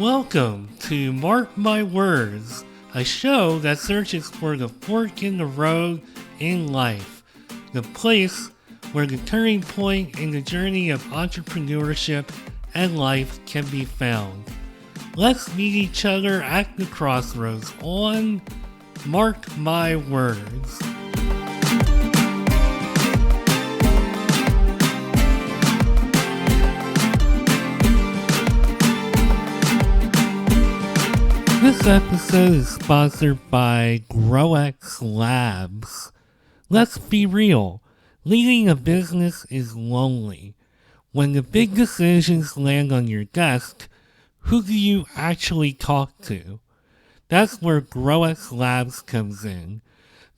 Welcome to Mark My Words, a show that searches for the fork in the road in life, the place where the turning point in the journey of entrepreneurship and life can be found. Let's meet each other at the crossroads on Mark My Words. This episode is sponsored by GrowX Labs. Let's be real, leading a business is lonely. When the big decisions land on your desk, who do you actually talk to? That's where GrowX Labs comes in.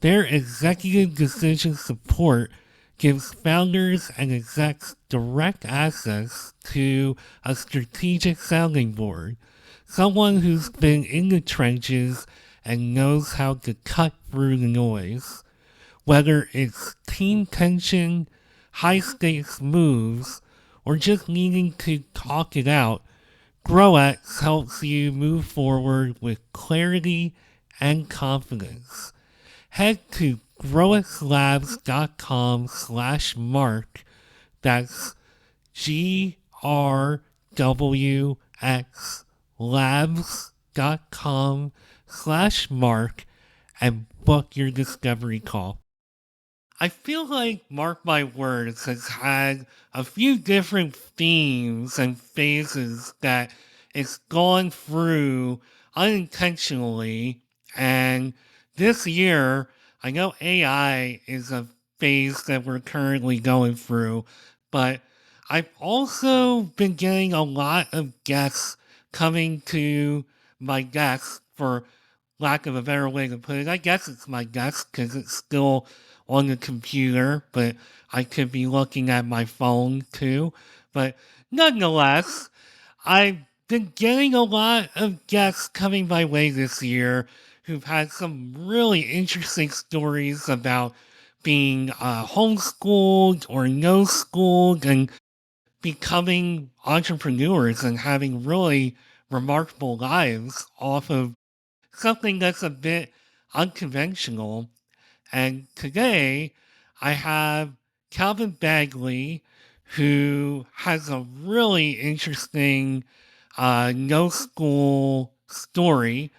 Their executive decision support gives founders and execs direct access to a strategic sounding board. Someone who's been in the trenches and knows how to cut through the noise. Whether it's team tension, high stakes moves, or just needing to talk it out, GrowX helps you move forward with clarity and confidence. Head to growxlabs.com/mark. That's GRWX labs.com/mark and book your discovery call. I feel like Mark My Words has had a few different themes and phases that it's gone through unintentionally, and this year, I know AI is a phase that we're currently going through, but I've also been getting a lot of guests coming to my desk, for lack of a better way to put it. I guess it's my desk because it's still on the computer, but I could be looking at my phone too. But nonetheless, I've been getting a lot of guests coming my way this year who've had some really interesting stories about being homeschooled or no schooled and becoming entrepreneurs and having really remarkable lives off of something that's a bit unconventional. And today I have Calvin Bagley, who has a really interesting no school story.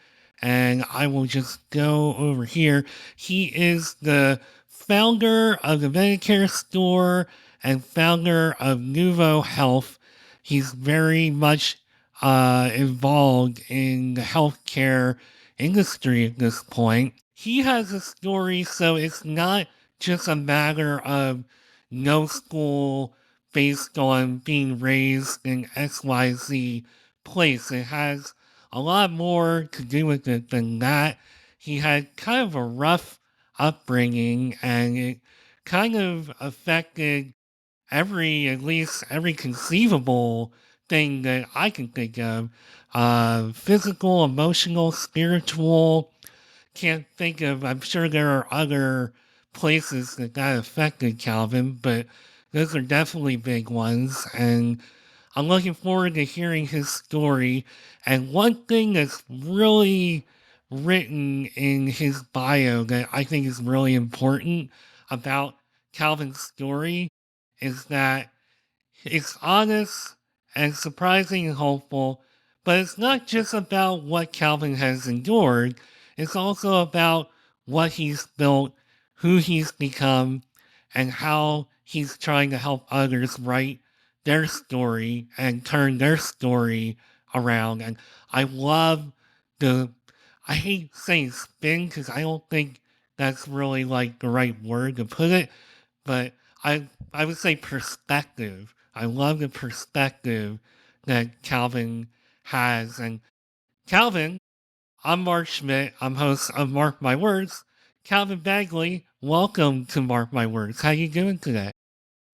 And I will just go over here. He is the founder of the Medicare store and founder of Nuvo Health. He's very much involved in the healthcare industry at this point. He has a story, so it's not just a matter of no school based on being raised in XYZ place. It has a lot more to do with it than that. He had kind of a rough upbringing, and it kind of affected at least every conceivable thing that I can think of. Physical, emotional, spiritual. Can't think of, I'm sure there are other places that affected Calvin, but those are definitely big ones. And I'm looking forward to hearing his story. And one thing that's really written in his bio that I think is really important about Calvin's story is that it's honest and surprising and hopeful, but it's not just about what Calvin has endured, it's also about what he's built, who he's become, and how he's trying to help others write their story and turn their story around. And I love the, I hate saying spin because I don't think that's really like the right word to put it, but I would say perspective. I love the perspective that Calvin has. And Calvin, I'm Mark Schmidt. I'm host of Mark My Words. Calvin Bagley, welcome to Mark My Words. How you doing today?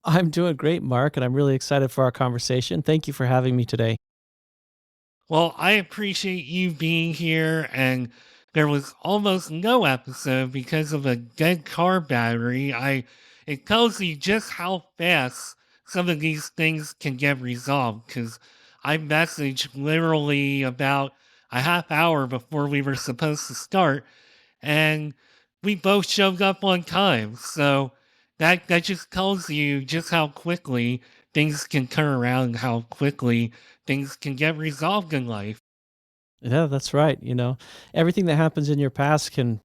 I'm doing great, Mark, and I'm really excited for our conversation. Thank you for having me today. Well, I appreciate you being here, and there was almost no episode because of a dead car battery. It tells you just how fast some of these things can get resolved, because I messaged literally about a half hour before we were supposed to start, and we both showed up on time. So that just tells you just how quickly things can turn around and how quickly things can get resolved in life. Yeah, that's right. Everything that happens in your past can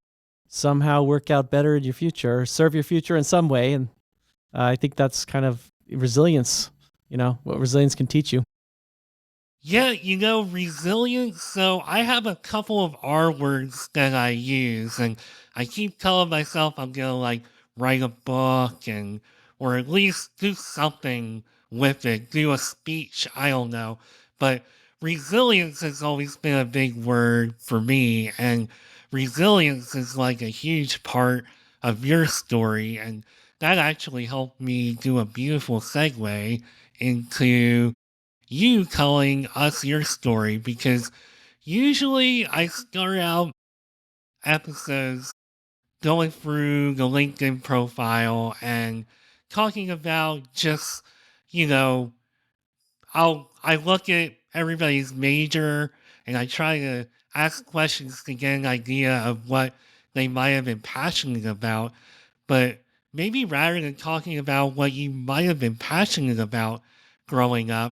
somehow work out better in your future, or serve your future in some way. And I think that's kind of resilience, what resilience can teach you. Yeah, resilience. So I have a couple of R words that I use, and I keep telling myself I'm gonna like write a book and or at least do something with it, do a speech, I don't know. But resilience has always been a big word for me, and resilience is like a huge part of your story, and that actually helped me do a beautiful segue into you telling us your story because usually I start out episodes going through the LinkedIn profile and talking about just, you know, I look at everybody's major and I try to ask questions to get an idea of what they might have been passionate about. But maybe rather than talking about what you might have been passionate about growing up,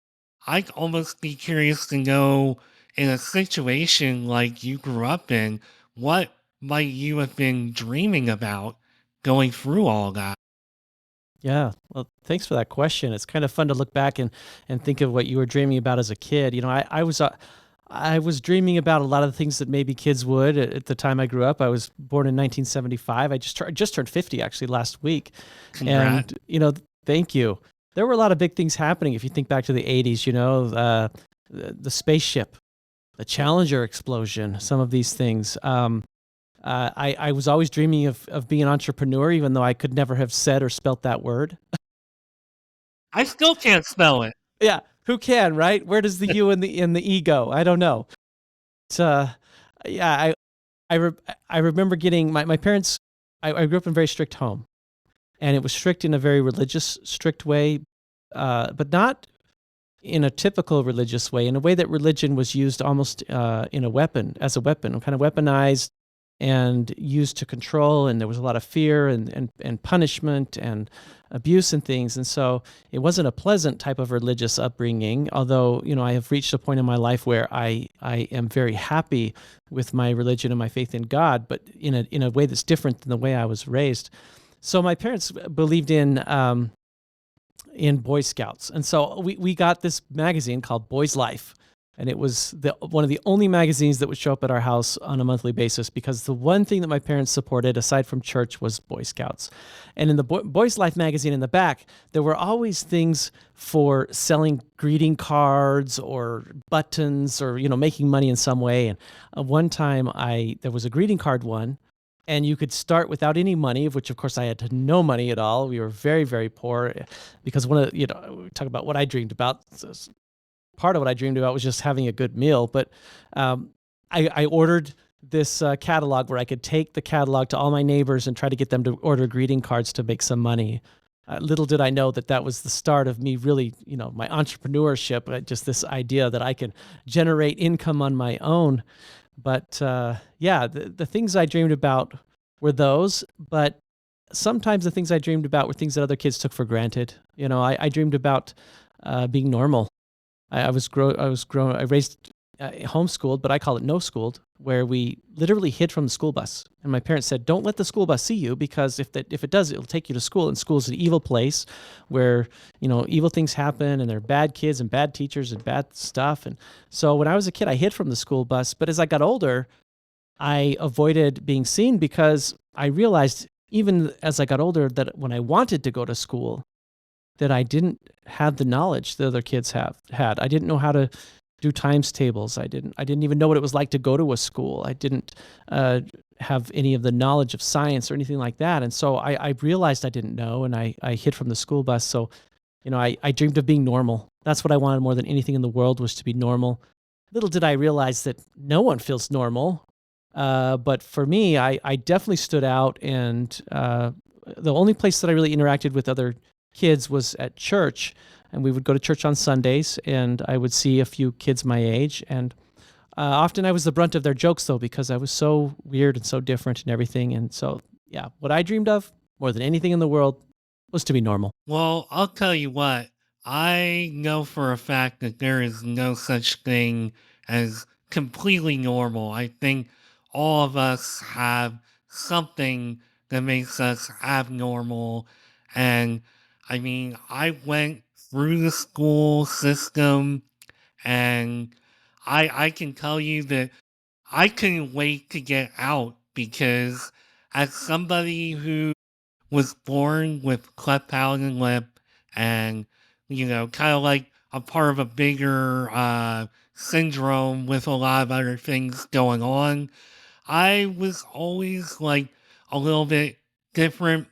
I'd almost be curious to know in a situation like you grew up in, what might you have been dreaming about going through all that? Yeah. Well, thanks for that question. It's kind of fun to look back and think of what you were dreaming about as a kid. I was dreaming about a lot of the things that maybe kids would at the time I grew up. I was born in 1975. I just turned 50 actually last week. Congrats. And, thank you. There were a lot of big things happening. If you think back to the 80s, the spaceship, the Challenger explosion, some of these things. I was always dreaming of being an entrepreneur, even though I could never have said or spelt that word. I still can't spell it. Yeah, who can, right? Where does the U and the E go? I don't know. It's, yeah, I, re- I remember getting my parents. I grew up in a very strict home, and it was strict in a very religious, strict way, but not in a typical religious way, in a way that religion was used almost in a weapon, as a weapon, kind of weaponized and used to control. And there was a lot of fear and punishment and abuse and things. And so it wasn't a pleasant type of religious upbringing, although, I have reached a point in my life where I am very happy with my religion and my faith in God, but in a way that's different than the way I was raised. So my parents believed in Boy Scouts. And so we got this magazine called Boy's Life. And it was one of the only magazines that would show up at our house on a monthly basis, because the one thing that my parents supported, aside from church, was Boy Scouts. And in the Boy's Life magazine in the back, there were always things for selling greeting cards or buttons or, making money in some way. And one time there was a greeting card one, and you could start without any money, of which of course I had no money at all. We were very, very poor, because we talk about what I dreamed about. Part of what I dreamed about was just having a good meal. But I ordered this catalog where I could take the catalog to all my neighbors and try to get them to order greeting cards to make some money. Little did I know that was the start of me really, my entrepreneurship, just this idea that I could generate income on my own. But yeah, the things I dreamed about were those, but sometimes the things I dreamed about were things that other kids took for granted. I dreamed about being normal. I raised homeschooled, but I call it no schooled, where we literally hid from the school bus. And my parents said, "Don't let the school bus see you, because if it does, it'll take you to school. And school's an evil place where evil things happen, and there are bad kids and bad teachers and bad stuff." And so when I was a kid, I hid from the school bus. But as I got older, I avoided being seen, because I realized, even as I got older, that when I wanted to go to school, that I didn't have the knowledge that other kids had. I didn't know how to do times tables. I didn't even know what it was like to go to a school. I didn't have any of the knowledge of science or anything like that. And so I realized I didn't know, and I hid from the school bus. So, I dreamed of being normal. That's what I wanted more than anything in the world, was to be normal. Little did I realize that no one feels normal. But for me, I definitely stood out, and the only place that I really interacted with other kids was at church. and we would go to church on Sundays, and I would see a few kids my age, and often I was the brunt of their jokes though, because I was so weird and so different and everything. And so, yeah, what I dreamed of more than anything in the world was to be normal. Well, I'll tell you what, I know for a fact that there is no such thing as completely normal. I think all of us have something that makes us abnormal. And I mean, I went through the school system and I can tell you that I couldn't wait to get out because as somebody who was born with cleft palate and lip and, kind of like a part of a bigger syndrome with a lot of other things going on. I was always like a little bit different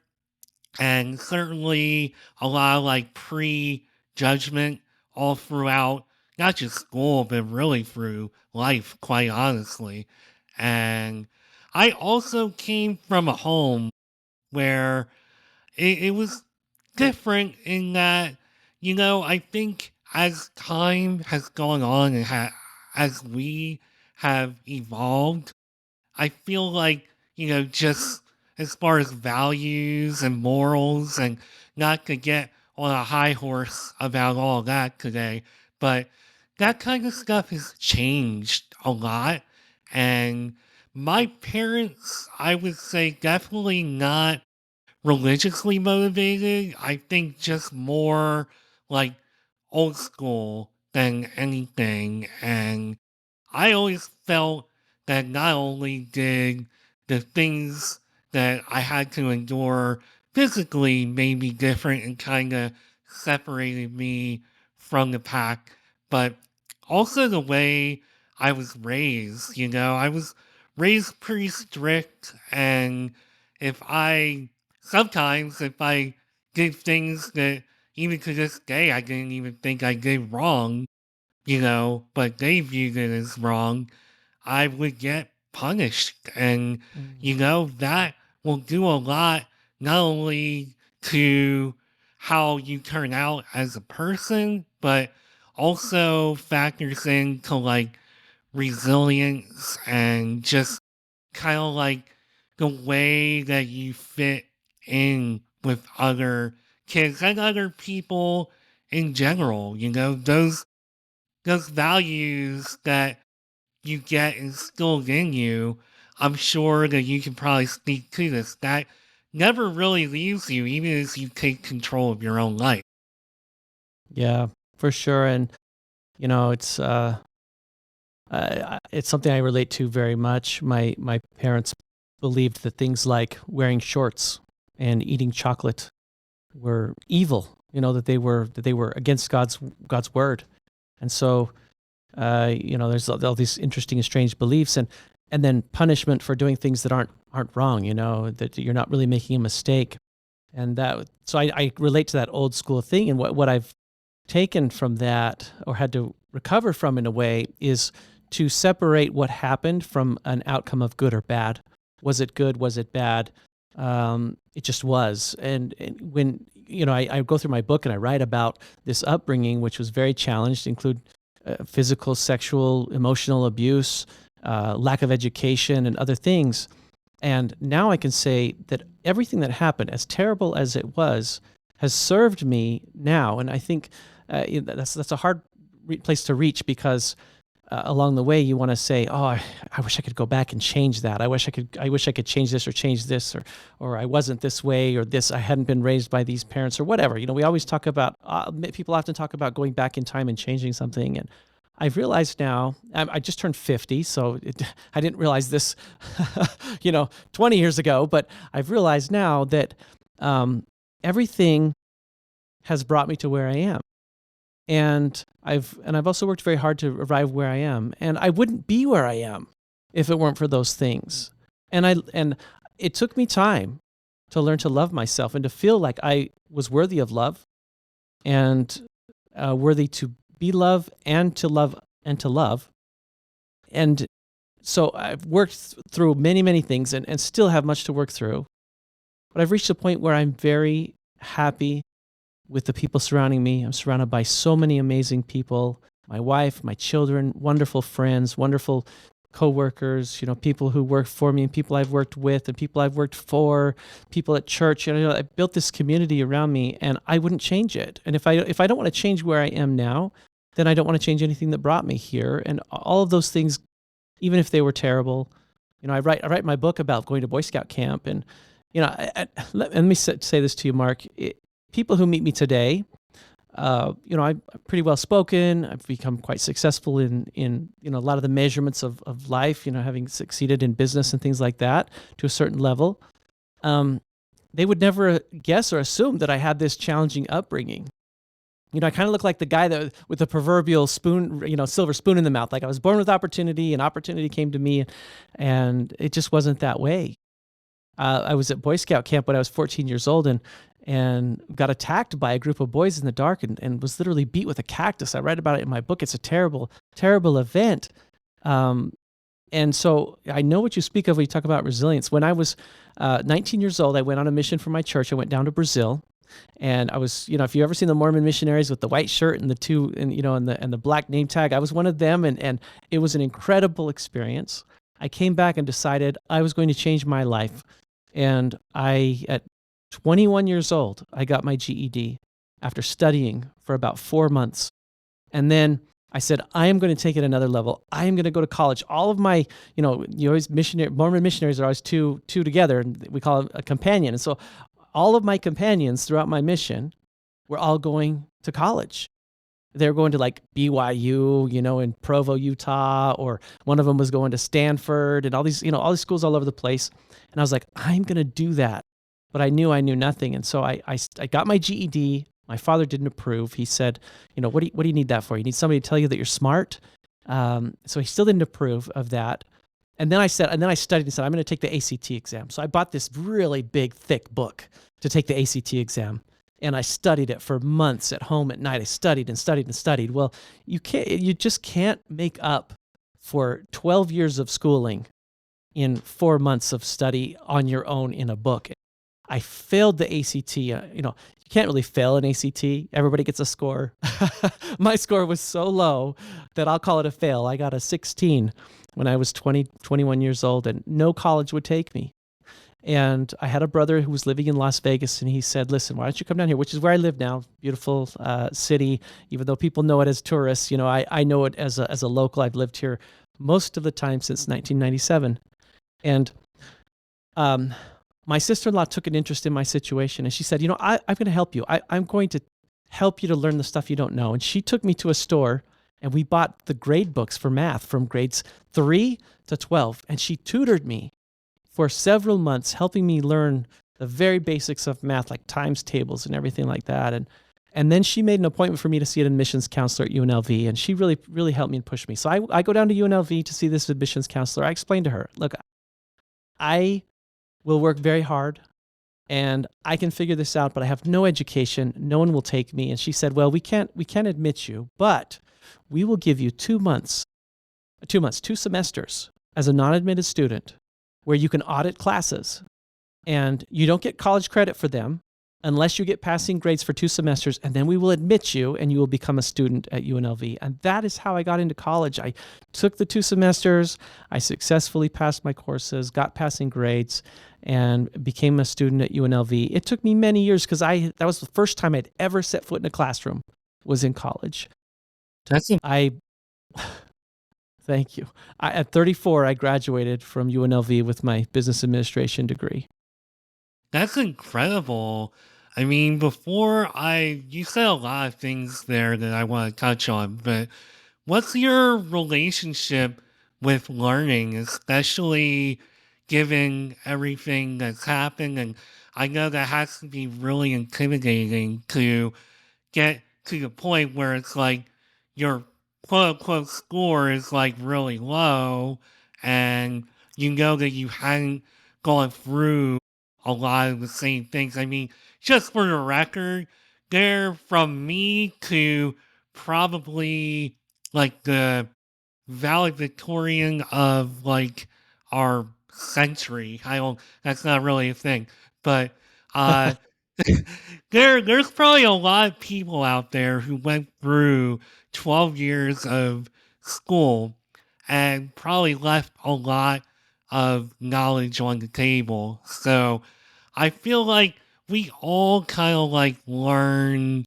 and certainly a lot of like pre-judgment all throughout, not just school, but really through life, quite honestly. And I also came from a home where it was different in that, I think as time has gone on and as we have evolved, I feel like, just as far as values and morals, and not to get on a high horse about all that today, but that kind of stuff has changed a lot. And my parents, I would say, definitely not religiously motivated. I think just more like old school than anything. And I always felt that not only did the things that I had to endure physically made me different and kind of separated me from the pack, but also the way I was raised. I was raised pretty strict, and if I sometimes if I did things that even to this day I didn't even think I did wrong, but they viewed it as wrong, I would get punished. And, Mm. that will do a lot, not only to how you turn out as a person, but also factors into like resilience and just kind of like the way that you fit in with other kids and other people in general. Those values that you get instilled in you, I'm sure that you can probably speak to this. That never really leaves you, even as you take control of your own life. Yeah, for sure. And, it's, it's something I relate to very much. My parents believed that things like wearing shorts and eating chocolate were evil. That they were against God's word. And so, there's all these interesting and strange beliefs, and then punishment for doing things that aren't wrong. That you're not really making a mistake, and I relate to that old school thing. And what I've taken from that, or had to recover from in a way, is to separate what happened from an outcome of good or bad. Was it good? Was it bad? It just was. And when I go through my book and I write about this upbringing, which was very challenged, include physical, sexual, emotional abuse, lack of education, and other things. And now I can say that everything that happened, as terrible as it was, has served me now. And I think that's a hard place to reach, because along the way you want to say, "Oh, I wish I could go back and change that. I wish I could change this or change this, or I wasn't this way, or this I hadn't been raised by these parents, or whatever." We always talk about people often talk about going back in time and changing something, and I've realized now. I just turned 50, so I didn't realize this, 20 years ago. But I've realized now that everything has brought me to where I am. And I've also worked very hard to arrive where I am. And I wouldn't be where I am if it weren't for those things. And it took me time to learn to love myself and to feel like I was worthy of love, and worthy to be loved and to love and to love. And so I've worked through many, many things, and still have much to work through. But I've reached a point where I'm very happy, with the people surrounding me. I'm surrounded by so many amazing people, my wife, my children, wonderful friends, wonderful coworkers, people who work for me and people I've worked with and people I've worked for, people at church. I built this community around me and I wouldn't change it. And if I don't want to change where I am now, then I don't want to change anything that brought me here. And all of those things, even if they were terrible, I write my book about going to Boy Scout camp. And let me say this to you, Mark. People who meet me today, I'm pretty well spoken. I've become quite successful in a lot of the measurements of life, having succeeded in business and things like that to a certain level. They would never guess or assume that I had this challenging upbringing. I kind of look like the guy that with the proverbial spoon, silver spoon in the mouth. Like I was born with opportunity and opportunity came to me, and it just wasn't that way. I was at Boy Scout camp when I was 14 years old and got attacked by a group of boys in the dark and was literally beat with a cactus. I write about it in my book. It's a terrible, terrible event. And so I know what you speak of when you talk about resilience. When I was 19 years old, I went on a mission for my church. I went down to Brazil. And I was, if you ever seen the Mormon missionaries with the white shirt and the black name tag, I was one of them. And it was an incredible experience. I came back and decided I was going to change my life. And at 21 years old, I got my GED after studying for about 4 months. And then I said, I am going to take it another level. I am going to go to college. All of my, Mormon missionaries are always two together, and we call it a companion. And so all of my companions throughout my mission were all going to college. They were going to like BYU, in Provo, Utah, or one of them was going to Stanford and all these schools all over the place. And I was like, I'm going to do that. But I knew nothing. And so I got my GED. My father didn't approve. He said, what do you need that for? You need somebody to tell you that you're smart. So he still didn't approve of that. And then I studied and said, I'm going to take the ACT exam. So I bought this really big, thick book to take the ACT exam. And I studied it for months at home at night. I studied and studied and studied. Well, you just can't make up for 12 years of schooling in 4 months of study on your own in a book. I failed the ACT. You can't really fail an ACT. Everybody gets a score. My score was so low that I'll call it a fail. I got a 16 when I was 21 years old, and no college would take me. And I had a brother who was living in Las Vegas, and he said, listen, why don't you come down here, which is where I live now, beautiful city. Even though people know it as tourists, I know it as a local. I've lived here most of the time since 1997. And my sister-in-law took an interest in my situation, and she said, I'm going to help you. I'm going to help you to learn the stuff you don't know. And she took me to a store, and we bought the grade books for math from grades 3 to 12. And she tutored me for several months, helping me learn the very basics of math, like times tables and everything like that. And then she made an appointment for me to see an admissions counselor at UNLV, and she really, really helped me and pushed me. So I go down to UNLV to see this admissions counselor. I explained to her, look, I will work very hard and I can figure this out, but I have no education. No one will take me. And she said, well, we can't admit you, but we will give you 2 semesters as a non-admitted student where you can audit classes, and you don't get college credit for them unless you get passing grades for 2 semesters, and then we will admit you and you will become a student at UNLV. And that is how I got into college. I took the 2 semesters, I successfully passed my courses, got passing grades, and became a student at UNLV. It took me many years because that was the first time I'd ever set foot in a classroom, was in college. I Thank you. At 34, I graduated from UNLV with my business administration degree. That's incredible. I mean, you said a lot of things there that I want to touch on, but what's your relationship with learning, especially given everything that's happened? And I know that has to be really intimidating to get to the point where it's like your quote unquote score is like really low, and you know that you hadn't gone through a lot of the same things. I mean, just for the record, they're from me to probably like the valedictorian of like our century. That's not really a thing, but uh there's probably a lot of people out there who went through 12 years of school and probably left a lot of knowledge on the table. So I feel like we all kind of like learn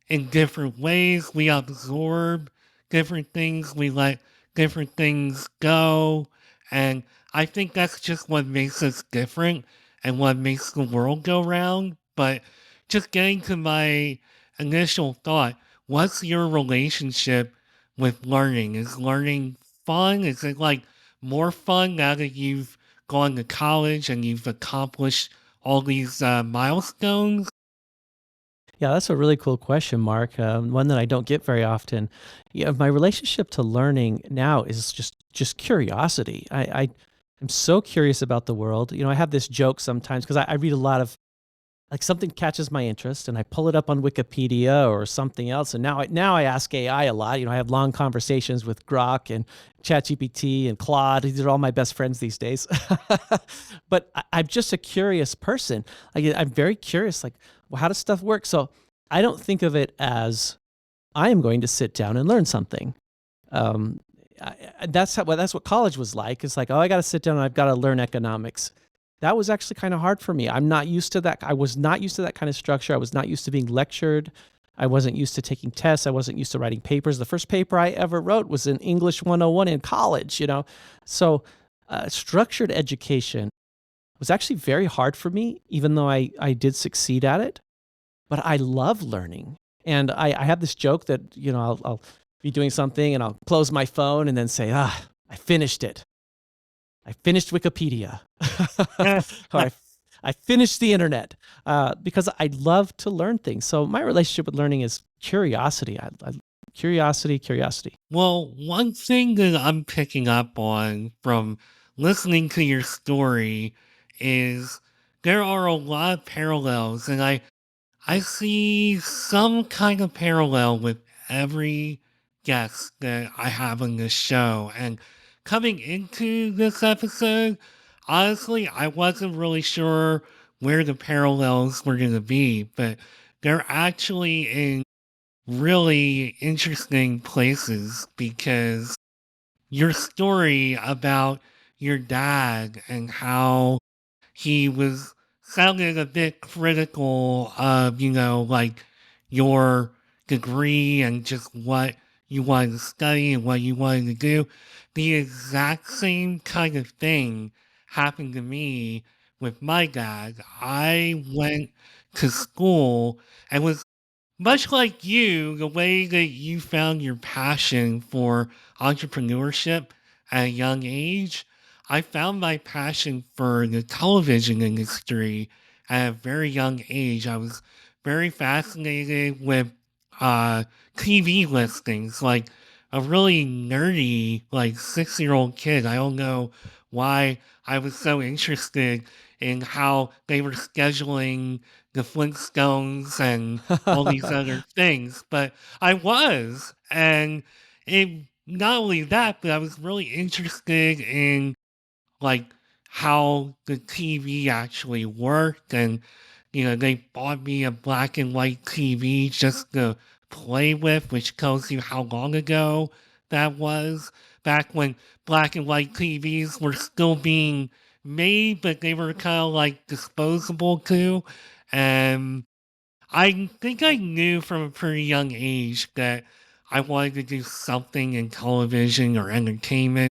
in different ways. We absorb different things, we let different things go. And I think that's just what makes us different and what makes the world go round. But just getting to my initial thought, what's your relationship with learning? Is learning fun? Is it like more fun now that you've gone to college and you've accomplished all these milestones? Yeah, that's a really cool question, Mark. One that I don't get very often. Yeah, my relationship to learning now is just curiosity. I am so curious about the world. I have this joke sometimes because I read a lot of like something catches my interest and I pull it up on Wikipedia or something else. And now I ask AI a lot. I have long conversations with Grok and ChatGPT and Claude. These are all my best friends these days. But I'm just a curious person. I'm very curious. Like, well, how does stuff work? So I don't think of it as I am going to sit down and learn something. Um, that's what college was like. It's like, oh, I got to sit down and I've got to learn economics. That was actually kind of hard for me. I'm not used to that. I was not used to that kind of structure. I was not used to being lectured. I wasn't used to taking tests. I wasn't used to writing papers. The first paper I ever wrote was in English 101 in college. So structured education was actually very hard for me, even though I did succeed at it. But I love learning. And I have this joke that, I'll be doing something and I'll close my phone and then say, I finished it. I finished Wikipedia. or I finished the internet because I love to learn things. So my relationship with learning is curiosity. Curiosity. Well, one thing that I'm picking up on from listening to your story is there are a lot of parallels, and I see some kind of parallel with every guest that I have on this show. And coming into this episode, honestly, I wasn't really sure where the parallels were going to be, but they're actually in really interesting places because your story about your dad and how he was sounded a bit critical of, like your degree and just what you wanted to study and what you wanted to do. The exact same kind of thing happened to me with my dad. I went to school and was much like you, the way that you found your passion for entrepreneurship at a young age, I found my passion for the television industry at a very young age. I was very fascinated with uh, TV listings, like a really nerdy, like 6 year old kid. I don't know why I was so interested in how they were scheduling the Flintstones and all these other things, but I was. And it not only that, but I was really interested in like how the TV actually worked. And they bought me a black and white TV just to play with, which tells you how long ago that was. Back when black and white TVs were still being made, but they were kind of like disposable too. And I think I knew from a pretty young age that I wanted to do something in television or entertainment.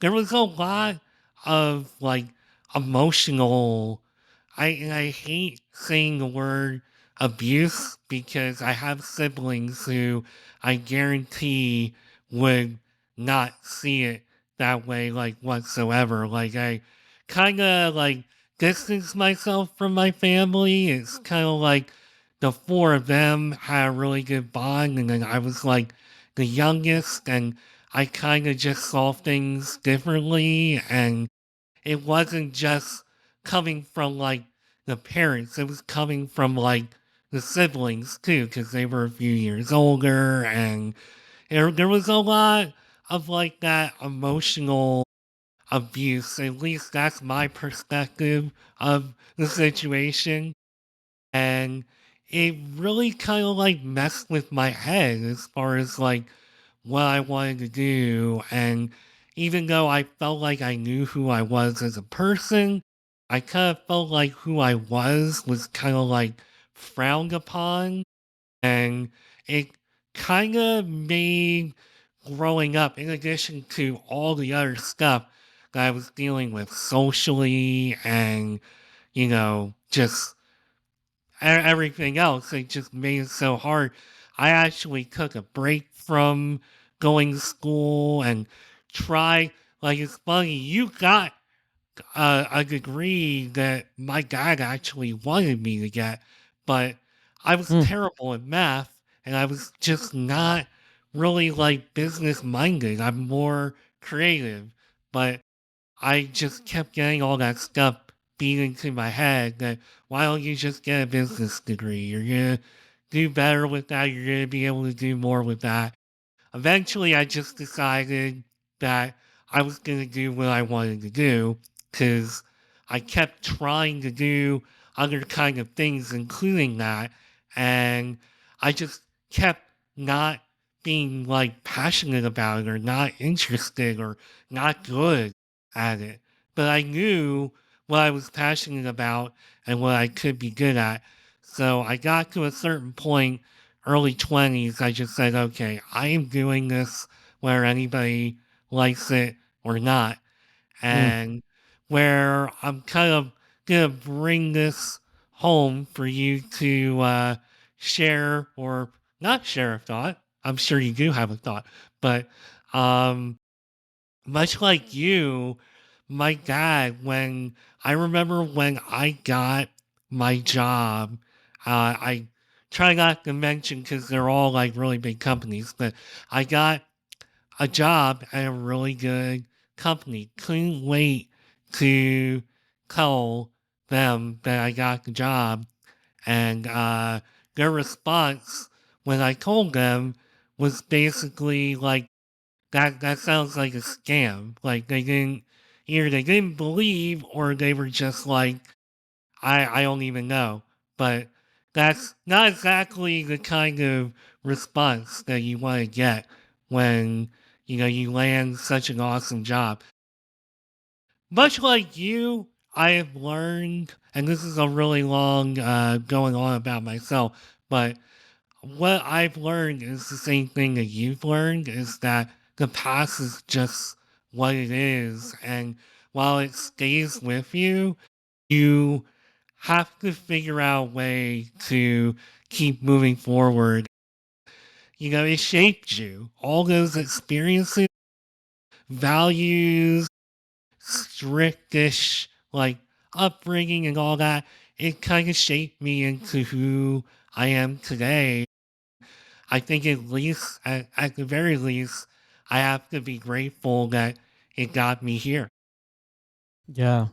There was a lot of like emotional, and I hate saying the word abuse because I have siblings who I guarantee would not see it that way, like whatsoever. Like I kind of like distance myself from my family. It's kind of like the four of them had a really good bond, and then I was like the youngest, and I kind of just saw things differently, and it wasn't just coming from like the parents, it was coming from like the siblings too, because they were a few years older, and there was a lot of like that emotional abuse. At least that's my perspective of the situation. And it really kind of like messed with my head as far as like what I wanted to do. And even though I felt like I knew who I was as a person, I kind of felt like who I was kind of like frowned upon. And it kind of made growing up, in addition to all the other stuff that I was dealing with socially and, just everything else, it just made it so hard. I actually took a break from going to school and tried, like, it's funny, you got a degree that my dad actually wanted me to get, but I was Mm, terrible at math and I was just not really like business minded. I'm more creative, but I just kept getting all that stuff beat into my head that why don't you just get a business degree? You're gonna do better with that. You're gonna be able to do more with that. Eventually, I just decided that I was going to do what I wanted to do because I kept trying to do other kind of things, including that. And I just kept not being like passionate about it or not interested or not good at it. But I knew what I was passionate about and what I could be good at. So I got to a certain point early 20s, I just said, okay, I am doing this where anybody likes it or not. mm. And where I'm kind of going to bring this home for you to share or not share a thought. I'm sure you do have a thought, but um, much like you, my dad, when I remember when I got my job, I try not to mention because they're all like really big companies, but I got a job at a really good company. Couldn't wait to tell them that I got the job. And their response when I told them was basically like, that sounds like a scam. Like they didn't believe or they were just like, I don't even know. But that's not exactly the kind of response that you want to get when you land such an awesome job. Much like you, I have learned, and this is a really long going on about myself, but what I've learned is the same thing that you've learned is that the past is just what it is. And while it stays with you, you have to figure out a way to keep moving forward. It shaped you. All those experiences, values, strictish, like upbringing and all that, it kind of shaped me into who I am today. I think at the very least, I have to be grateful that it got me here. Yeah,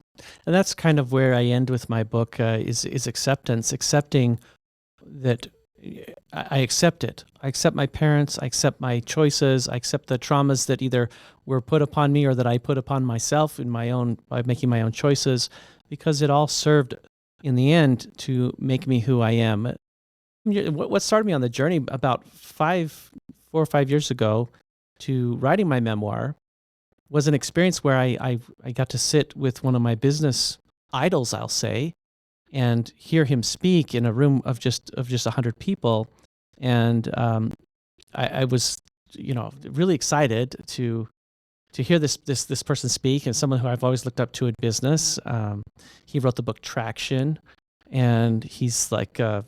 and that's kind of where I end with my book, is acceptance, accepting that I accept it. I accept my parents. I accept my choices. I accept the traumas that either were put upon me or that I put upon myself in my own by making my own choices, because it all served in the end to make me who I am. What started me on the journey about 4 or 5 years ago to writing my memoir was an experience where I got to sit with one of my business idols, I'll say, and hear him speak in a room of just 100 people, and I was really excited to hear this person speak, and someone who I've always looked up to in business. He wrote the book Traction, and he's like a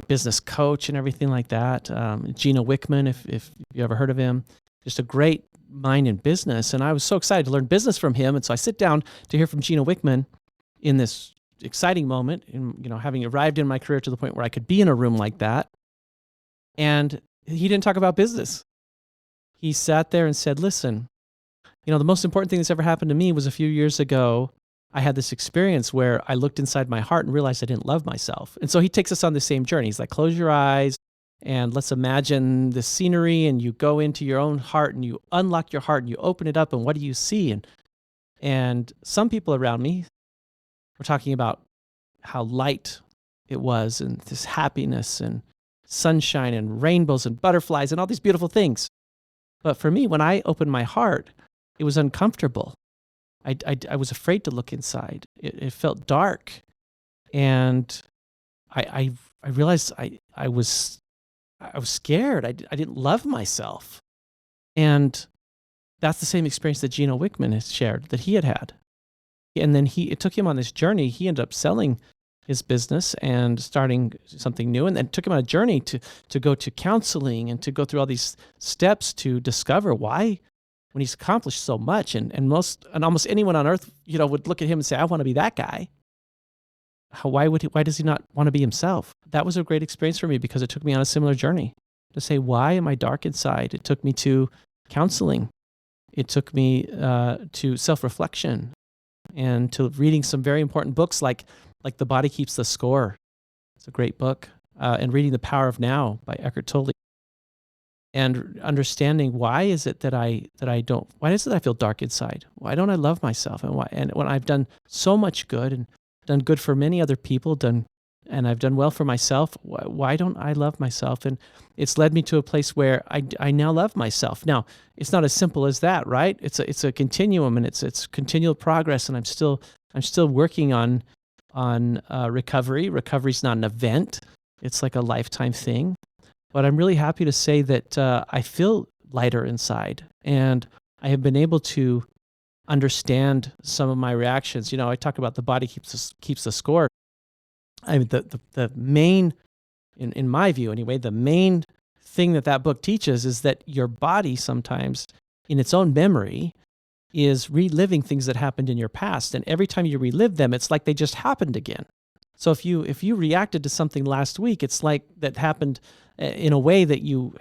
business coach and everything like that. Gino Wickman, if you ever heard of him, just a great mind in business. And I was so excited to learn business from him. And so I sit down to hear from Gino Wickman in this exciting moment, in having arrived in my career to the point where I could be in a room like that. And he didn't talk about business. He sat there and said, "Listen, the most important thing that's ever happened to me was a few years ago. I had this experience where I looked inside my heart and realized I didn't love myself." And so he takes us on the same journey. He's like, "Close your eyes and let's imagine the scenery, and you go into your own heart and you unlock your heart and you open it up, and what do you see?" And some people around me were talking about how light it was, and this happiness and sunshine and rainbows and butterflies and all these beautiful things. But for me, when I opened my heart, it was uncomfortable. I was afraid to look inside. It felt dark. And I realized I was scared. I didn't love myself. And that's the same experience that Gino Wickman has shared that he had had. And then it took him on this journey. He ended up selling his business and starting something new. And then took him on a journey to go to counseling and to go through all these steps to discover why, when he's accomplished so much, and almost anyone on earth, would look at him and say, I want to be that guy. Why does he not want to be himself? That was a great experience for me because it took me on a similar journey to say, why am I dark inside? It took me to counseling. It took me to self-reflection and to reading some very important books like The Body Keeps the Score. It's a great book. And reading The Power of Now by Eckhart Tolle. And understanding why is it that I feel dark inside? Why don't I love myself? And when I've done so much good and done good for many other people, and I've done well for myself, why don't I love myself? And it's led me to a place where I now love myself. Now, it's not as simple as that, right? It's a continuum, and it's continual progress, and I'm still working on recovery. Recovery's not an event. It's like a lifetime thing. But I'm really happy to say that I feel lighter inside, and I have been able to understand some of my reactions. I talk about the body keeps the score. I mean, the main, in my view anyway, the main thing that book teaches is that your body sometimes, in its own memory, is reliving things that happened in your past, and every time you relive them, it's like they just happened again. So if you reacted to something last week, it's like that happened in a way that you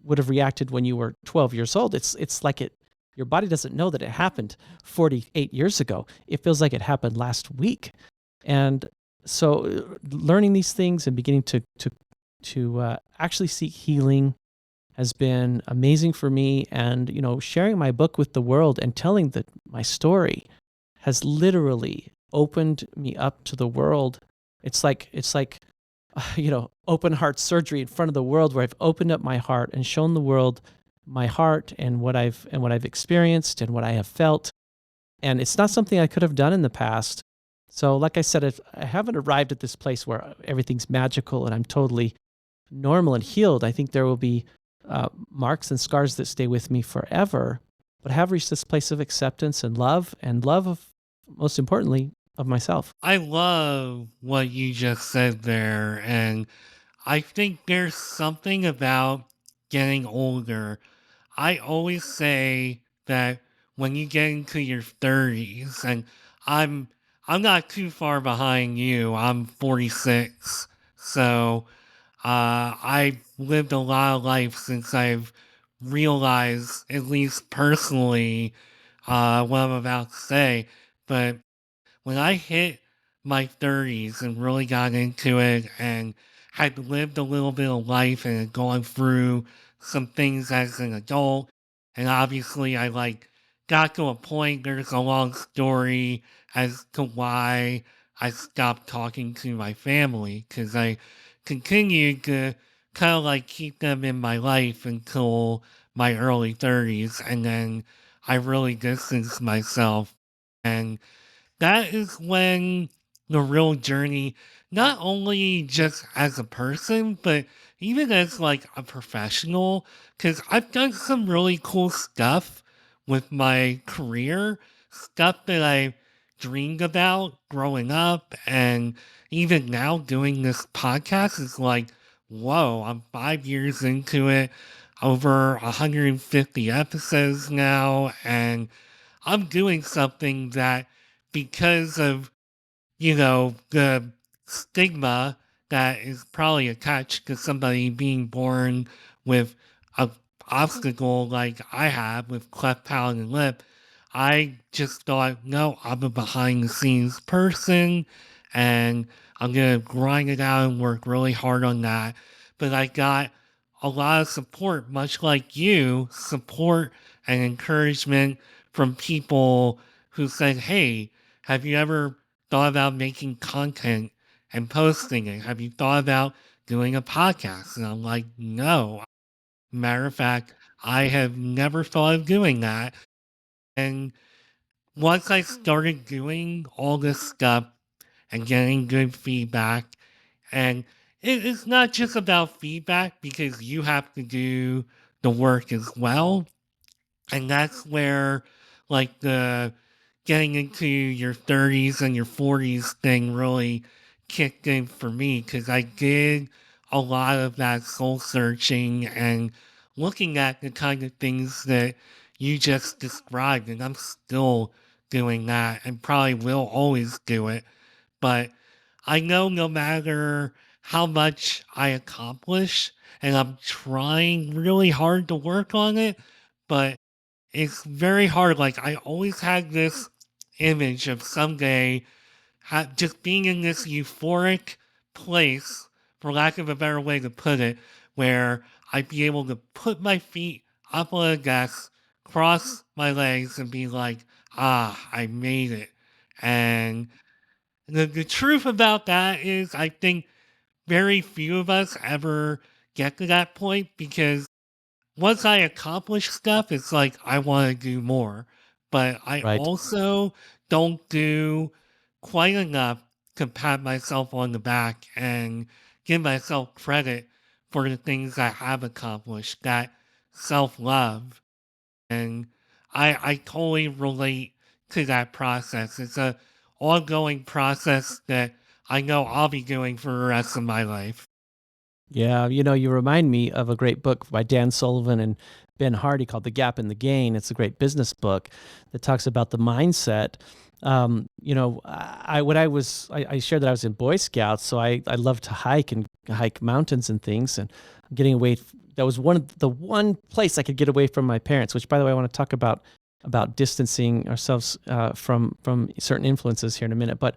would have reacted when you were 12 years old. It's like your body doesn't know that it happened 48 years ago. It feels like it happened last week. And so learning these things and beginning to actually seek healing has been amazing for me. And, sharing my book with the world and telling my story has literally opened me up to the world. It's like open heart surgery in front of the world, where I've opened up my heart and shown the world my heart and what I've experienced and what I have felt. And it's not something I could have done in the past. So like I said, I haven't arrived at this place where everything's magical and I'm totally normal and healed. I think there will be marks and scars that stay with me forever, but I have reached this place of acceptance and love of, most importantly, of myself. I love what you just said there. And I think there's something about getting older. I always say that when you get into your 30s, and I'm I'm not too far behind you. I'm 46. So I've lived a lot of life since I've realized, at least personally, what I'm about to say. But when I hit my 30s and really got into it and had lived a little bit of life and had gone through some things as an adult, and obviously I got to a point, there's a long story as to why I stopped talking to my family, because I continued to kind of keep them in my life until my early 30s, and then I really distanced myself. And that is when the real journey, not only just as a person, but even as a professional, because I've done some really cool stuff with my career, stuff that I dreamed about growing up, and even now doing this podcast is whoa, I'm 5 years into it, over 150 episodes now, and I'm doing something that, because of, the stigma that is probably attached to somebody being born with a obstacle like I have with cleft palate and lip, I just thought, no, I'm a behind the scenes person and I'm going to grind it out and work really hard on that. But I got a lot of support, much like you, support and encouragement from people who said, hey, have you ever thought about making content and posting it? Have you thought about doing a podcast?" And I'm like, "No. Matter of fact, I have never thought of doing that." And once I started doing all this stuff and getting good feedback, and it's not just about feedback because you have to do the work as well. And that's where, like, the getting into your 30s and your 40s thing really kicked in for me because I did a lot of that soul searching and looking at the kind of things that you just described. And I'm still doing that and probably will always do it. But I know no matter how much I accomplish, and I'm trying really hard to work on it, but it's very hard. Like, I always had this image of someday just being in this euphoric place, for lack of a better way to put it, where I'd be able to put my feet up on a desk, cross my legs, and be like, "Ah, I made it." And the truth about that is, I think very few of us ever get to that point because once I accomplish stuff, it's like I want to do more. But I Right. also don't do quite enough to pat myself on the back and give myself credit for the things I have accomplished, that self love. And I totally relate to that process. It's a ongoing process that I know I'll be doing for the rest of my life. Yeah, you remind me of a great book by Dan Sullivan and Ben Hardy called The Gap and the Gain. It's a great business book that talks about the mindset. I shared that I was in Boy Scouts, so I love to hike and hike mountains and things, and getting away. That was the one place I could get away from my parents. Which, by the way, I want to talk about distancing ourselves from certain influences here in a minute. But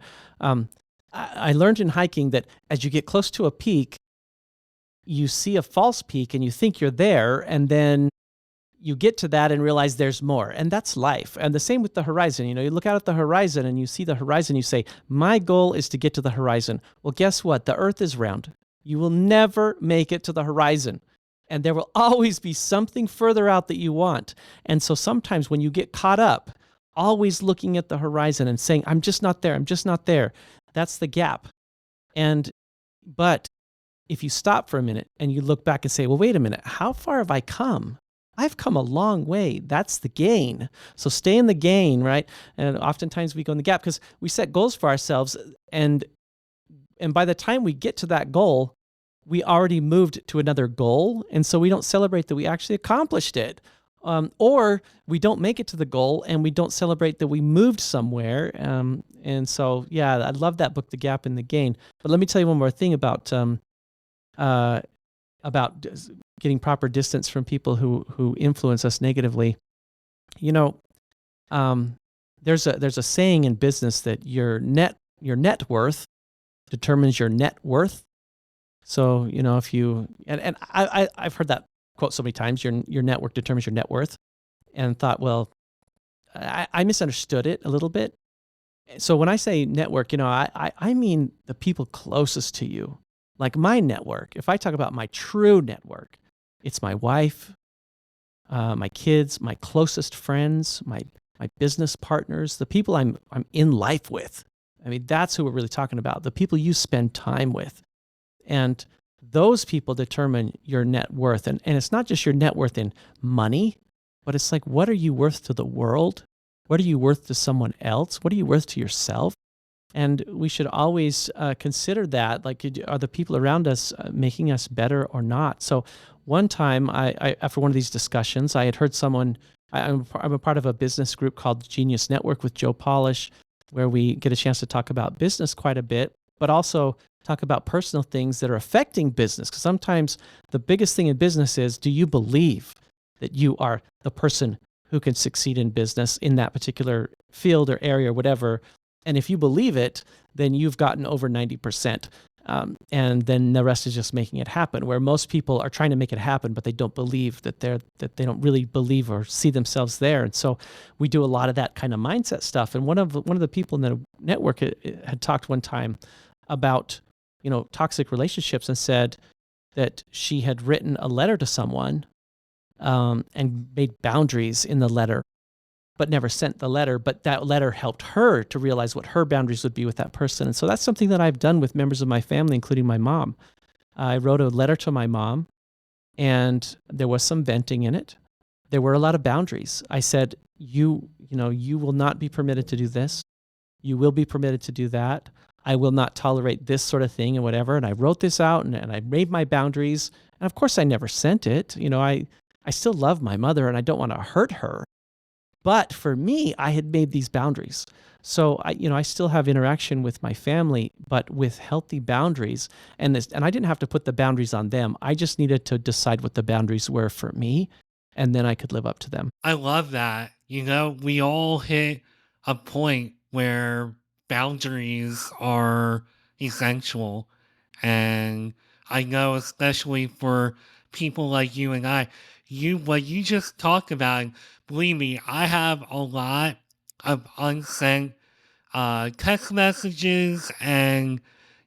I learned in hiking that as you get close to a peak, you see a false peak and you think you're there, and then you get to that and realize there's more. And that's life. And the same with the horizon. You look out at the horizon and you see the horizon, you say, my goal is to get to the horizon. Well, guess what? The earth is round. You will never make it to the horizon. And there will always be something further out that you want. And so sometimes when you get caught up, always looking at the horizon and saying, I'm just not there, I'm just not there, that's the gap. But if you stop for a minute and you look back and say, well, wait a minute, how far have I come? I've come a long way. That's the gain. So stay in the gain, right? And oftentimes we go in the gap because we set goals for ourselves, and by the time we get to that goal, we already moved to another goal, and so we don't celebrate that we actually accomplished it. Or we don't make it to the goal and we don't celebrate that we moved somewhere. And so, yeah, I love that book, The Gap and the Gain. But let me tell you one more thing uh, about getting proper distance from people who influence us negatively. There's a saying in business that your net worth determines your net worth. So if you and I've heard that quote so many times, your network determines your net worth, and thought, well, I misunderstood it a little bit. So when I say network, I mean the people closest to you. Like my network, if I talk about my true network, it's my wife, my kids, my closest friends, my business partners, the people I'm in life with. I mean, that's who we're really talking about, the people you spend time with. And those people determine your net worth. And it's not just your net worth in money, but it's like, what are you worth to the world? What are you worth to someone else? What are you worth to yourself? And we should always consider that, like, are the people around us making us better or not? So one time, I after one of these discussions, I had heard someone, I'm a part of a business group called Genius Network with Joe Polish, where we get a chance to talk about business quite a bit, but also talk about personal things that are affecting business. Because sometimes the biggest thing in business is, do you believe that you are the person who can succeed in business in that particular field or area or whatever? And if you believe it, then you've gotten over 90%. And then the rest is just making it happen, where most people are trying to make it happen, but they don't believe that they don't really believe or see themselves there. And so we do a lot of that kind of mindset stuff. And one of the people in the network had talked one time about, toxic relationships and said that she had written a letter to someone and made boundaries in the letter, but never sent the letter. But that letter helped her to realize what her boundaries would be with that person. And so that's something that I've done with members of my family, including my mom. I wrote a letter to my mom, and there was some venting in it. There were a lot of boundaries. I said, you will not be permitted to do this. You will be permitted to do that. I will not tolerate this sort of thing and whatever. And I wrote this out, and I made my boundaries. And of course, I never sent it. I still love my mother and I don't want to hurt her. But for me, I had made these boundaries. So I still have interaction with my family, but with healthy boundaries. And I didn't have to put the boundaries on them. I just needed to decide what the boundaries were for me, and then I could live up to them. I love that. We all hit a point where boundaries are essential. And I know, especially for people like you and I, what you just talked about, believe me, I have a lot of unsent text messages and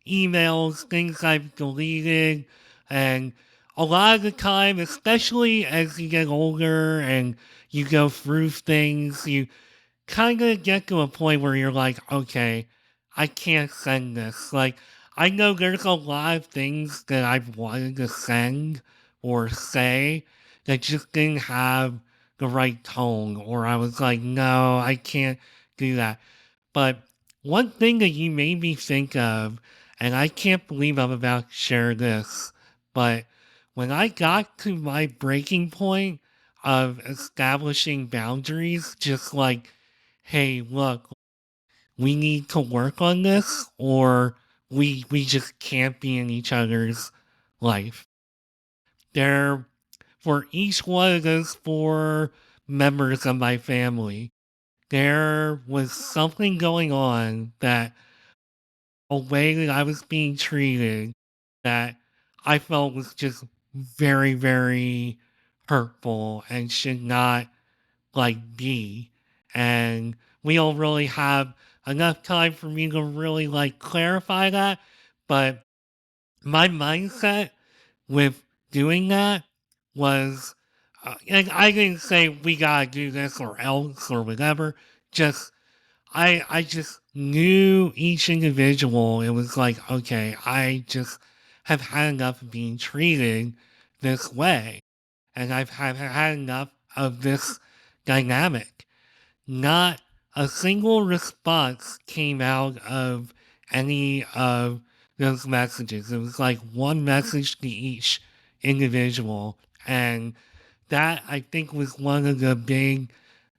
emails, things I've deleted. And a lot of the time, especially as you get older and you go through things, you kind of get to a point where you're like, okay, I can't send this. Like, I know there's a lot of things that I've wanted to send or say that just didn't have the right tone, or I was like, no, I can't do that. But one thing that you made me think of, and I can't believe I'm about to share this, but when I got to my breaking point of establishing boundaries, just like, hey, look, we need to work on this, or we just can't be in each other's life. There, for each one of those four members of my family, there was something going on, that a way that I was being treated, that I felt was just very, very hurtful and should not be. And we don't really have enough time for me to really clarify that. But my mindset with doing that was, and I didn't say we gotta do this or else or whatever. Just I just knew each individual. It was like, okay, I just have had enough of being treated this way, and I've had enough of this dynamic. Not a single response came out of any of those messages. It was like one message to each individual. And that, I think, was one of the big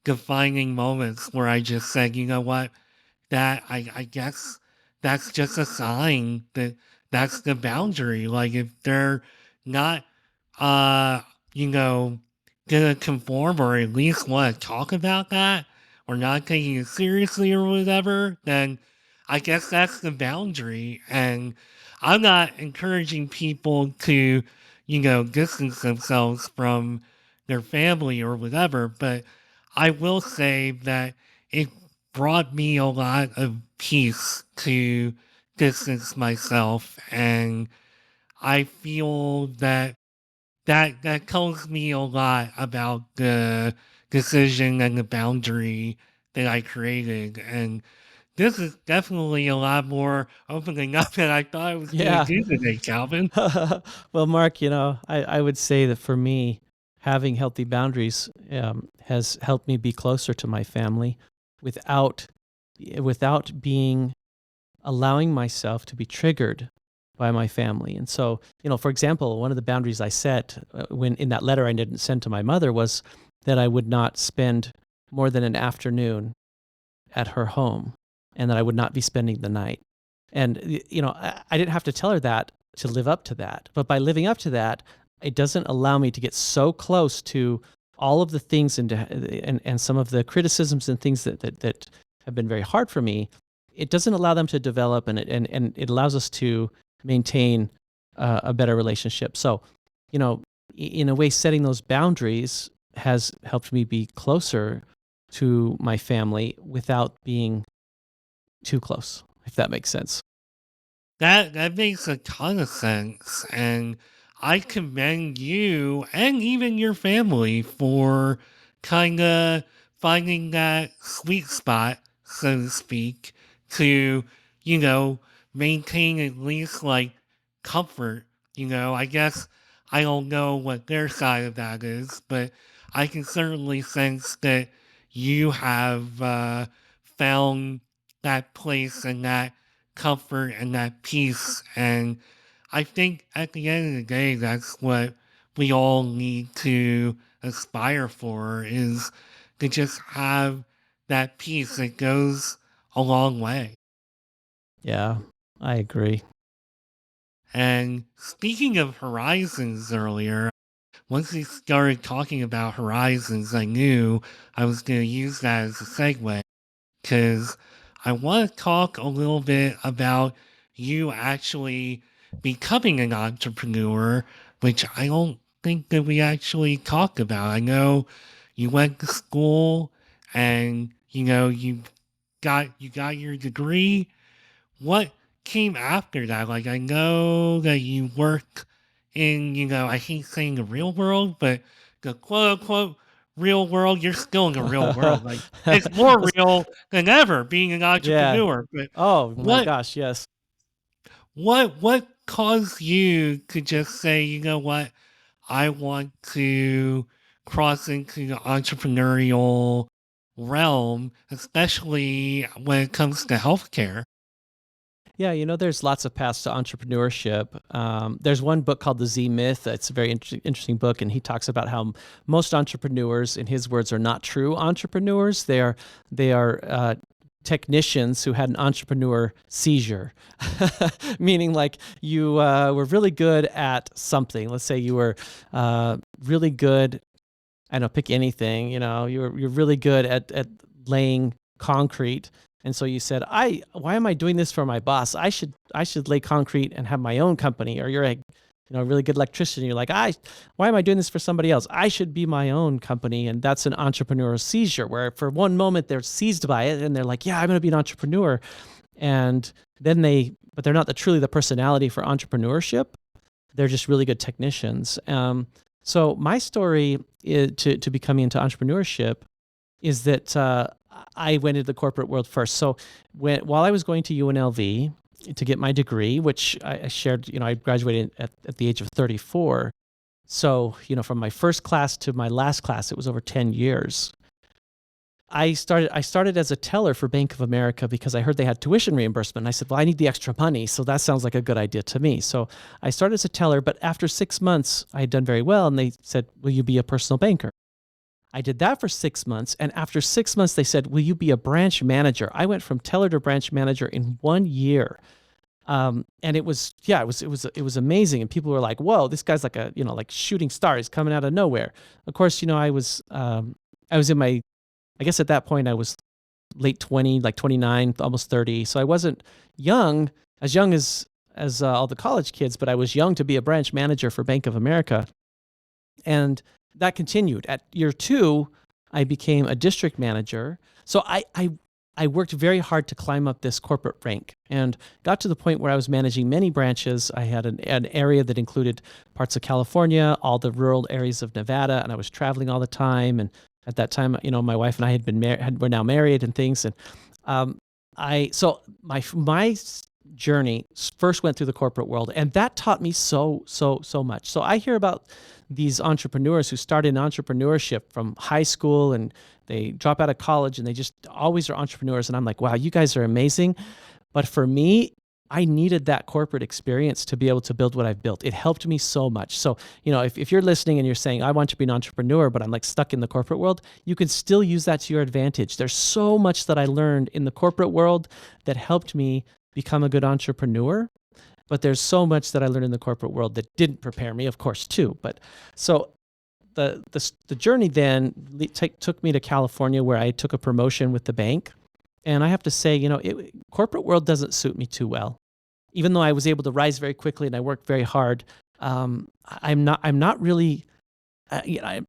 defining moments where I just said, you know what? That I guess that's just a sign that that's the boundary. Like, if they're not, uh, you know, gonna conform, or at least want to talk about that, or not taking it seriously or whatever, then I guess that's the boundary. And I'm not encouraging people to, distance themselves from their family or whatever, but I will say that it brought me a lot of peace to distance myself. And I feel that that tells me a lot about the decision and the boundary that I created. And this is definitely a lot more opening up than I thought I was going Yeah. to do today, Calvin. Well, Mark, I would say that for me, having healthy boundaries has helped me be closer to my family without being allowing myself to be triggered by my family. And so, for example, one of the boundaries I set when in that letter I didn't send to my mother was that I would not spend more than an afternoon at her home, and that I would not be spending the night. And I didn't have to tell her that to live up to that. But by living up to that, it doesn't allow me to get so close to all of the things and some of the criticisms and things that have been very hard for me. It doesn't allow them to develop, and it allows us to maintain a better relationship. So, in a way, setting those boundaries has helped me be closer to my family without being too close, if that makes sense. That makes a ton of sense, and I commend you and even your family for kinda finding that sweet spot, so to speak, to, you know, maintain at least, like, comfort, I guess I don't know what their side of that is, but I can certainly sense that you have, found that place and that comfort and that peace. And I think at the end of the day, that's what we all need to aspire for is to just have that peace. It goes a long way. Yeah, I agree. And speaking of horizons earlier, once we started talking about horizons, I knew I was going to use that as a segue because I want to talk a little bit about you actually becoming an entrepreneur, which I don't think that we actually talked about. I know you went to school and you got your degree. What came after that? Like I know that you work in, I hate saying the real world, but the quote unquote real world, you're still in the real world. Like it's more That's- real than ever being an yeah. entrepreneur. But Oh my what gosh, yes. what caused you to just say, you know what, I want to cross into the entrepreneurial realm, especially when it comes to healthcare? Yeah, there's lots of paths to entrepreneurship. There's one book called The Z Myth. It's a very interesting book, and he talks about how most entrepreneurs, in his words, are not true entrepreneurs. They are technicians who had an entrepreneur seizure, meaning like you were really good at something. Let's say you were really good. I don't know, pick anything. You're really good at laying concrete, and so you said, why am I doing this for my boss? I should lay concrete and have my own company. Or you're a really good electrician. You're like, why am I doing this for somebody else? I should be my own company. And that's an entrepreneurial seizure where for one moment they're seized by it and they're like, yeah, I'm going to be an entrepreneur. And then but they're not truly the personality for entrepreneurship. They're just really good technicians. So my story to becoming into entrepreneurship is that I went into the corporate world first. So while I was going to UNLV to get my degree, which I shared, I graduated at the age of 34. So, from my first class to my last class, it was over 10 years. I started as a teller for Bank of America because I heard they had tuition reimbursement. And I said, well, I need the extra money. So that sounds like a good idea to me. So I started as a teller, but after 6 months, I had done very well. And they said, will you be a personal banker? I did that for 6 months. And after 6 months, they said, will you be a branch manager? I went from teller to branch manager in 1 year. And it was amazing. And people were like, whoa, this guy's like like shooting star. He's coming out of nowhere. Of course, I was in my, I guess at that point I was late 20, like 29, almost 30. So I wasn't young as all the college kids, but I was young to be a branch manager for Bank of America. And that continued. At year 2, I became a district manager. So I worked very hard to climb up this corporate rank and got to the point where I was managing many branches. I had an area that included parts of California, all the rural areas of Nevada, and I was traveling all the time. And at that time, my wife and I were now married and things. And so my journey first went through the corporate world, and that taught me so much. So I hear about these entrepreneurs who start in entrepreneurship from high school and they drop out of college and they just always are entrepreneurs. And I'm like, wow, you guys are amazing. But for me, I needed that corporate experience to be able to build what I've built. It helped me so much. So, if you're listening and you're saying, I want to be an entrepreneur, but I'm like stuck in the corporate world, you can still use that to your advantage. There's so much that I learned in the corporate world that helped me become a good entrepreneur. But there's so much that I learned in the corporate world that didn't prepare me, of course, too. But so the journey then took me to California, where I took a promotion with the bank. And I have to say, corporate world doesn't suit me too well. Even though I was able to rise very quickly and I worked very hard, I'm not really. I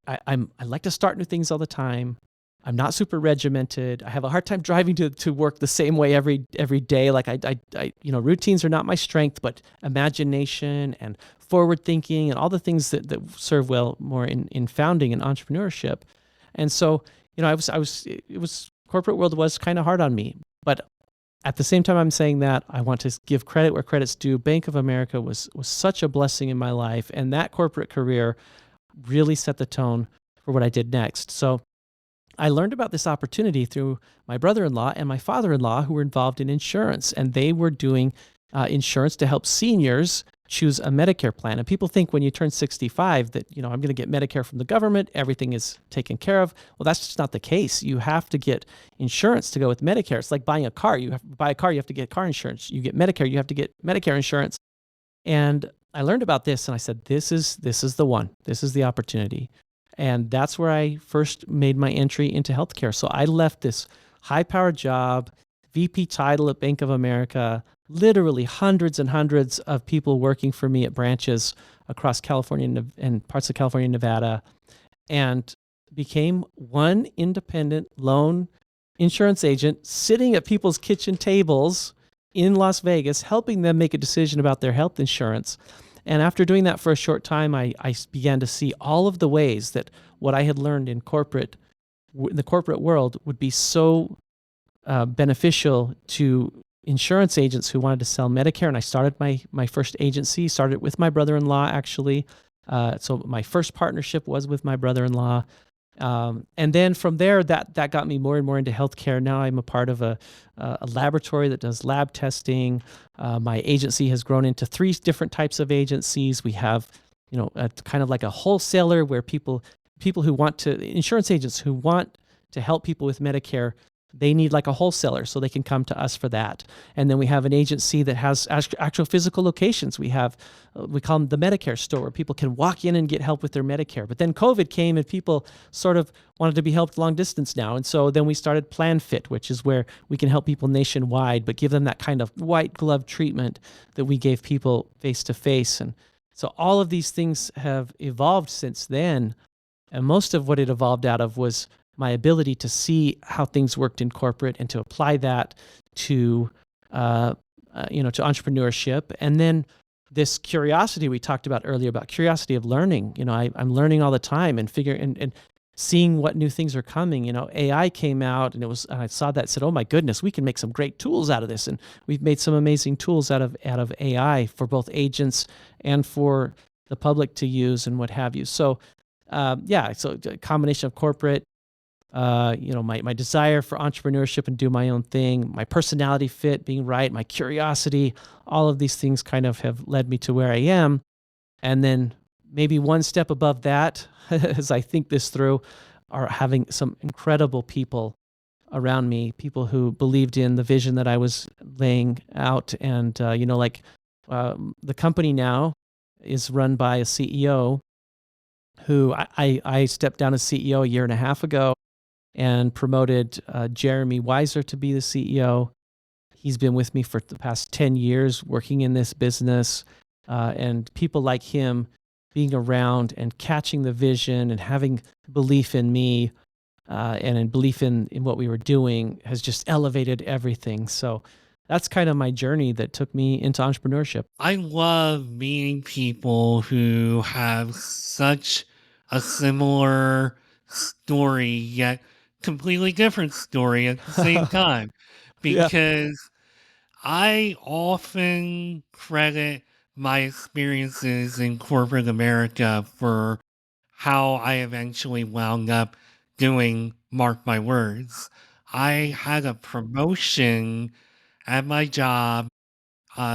like to start new things all the time. I'm not super regimented. I have a hard time driving to work the same way every day. Like routines are not my strength, but imagination and forward thinking and all the things that serve well more in founding and entrepreneurship. And so, it was corporate world was kind of hard on me, but at the same time I'm saying that, I want to give credit where credit's due. Bank of America was such a blessing in my life, and that corporate career really set the tone for what I did next. So I learned about this opportunity through my brother-in-law and my father-in-law, who were involved in insurance, and they were doing insurance to help seniors choose a Medicare plan. And people think when you turn 65 that, I'm going to get Medicare from the government, everything is taken care of. Well, that's just not the case. You have to get insurance to go with Medicare. It's like buying a car. You have to buy a car, you have to get car insurance. You get Medicare, you have to get Medicare insurance. And I learned about this and I said, this is the one. This is the opportunity. And that's where I first made my entry into healthcare. So I left this high-powered job, VP title at Bank of America, literally hundreds and hundreds of people working for me at branches across California and parts of California and Nevada, and became one independent lone insurance agent sitting at people's kitchen tables in Las Vegas, helping them make a decision about their health insurance. And after doing that for a short time, I began to see all of the ways that what I had learned in the corporate world would be so beneficial to insurance agents who wanted to sell Medicare. And I started my first agency, started with my brother-in-law, actually. So my first partnership was with my brother-in-law. And then from there, that got me more and more into healthcare. Now I'm a part of a laboratory that does lab testing. My agency has grown into 3 different types of agencies. We have, kind of like a wholesaler where people who want to, insurance agents who want to help people with Medicare, they need like a wholesaler, so they can come to us for that. And then we have an agency that has actual physical locations. We call them the Medicare store, where people can walk in and get help with their Medicare. But then COVID came and people sort of wanted to be helped long distance now. And so then we started Plan Fit, which is where we can help people nationwide, but give them that kind of white glove treatment that we gave people face to face. And so all of these things have evolved since then. And most of what it evolved out of was my ability to see how things worked in corporate and to apply that to entrepreneurship. And then this curiosity we talked about earlier, about curiosity of learning. I'm learning all the time and and seeing what new things are coming. AI came out and I saw that and said, oh my goodness, we can make some great tools out of this. And we've made some amazing tools out of AI for both agents and for the public to use and what have you. So so a combination of corporate, my desire for entrepreneurship and do my own thing, my personality fit, being right, my curiosity, all of these things kind of have led me to where I am. And then maybe one step above that, as I think this through, are having some incredible people around me, people who believed in the vision that I was laying out. And, the company now is run by a CEO who I stepped down as CEO a year and a half ago and promoted Jeremy Weiser to be the CEO. He's been with me for the past 10 years working in this business, and people like him being around and catching the vision and having belief in me and in belief in what we were doing has just elevated everything. So that's kind of my journey that took me into entrepreneurship. I love meeting people who have such a similar story, yet completely different story at the same time, Yeah. because I often credit my experiences in corporate America for how I eventually wound up doing Mark My Words. I had a promotion at my job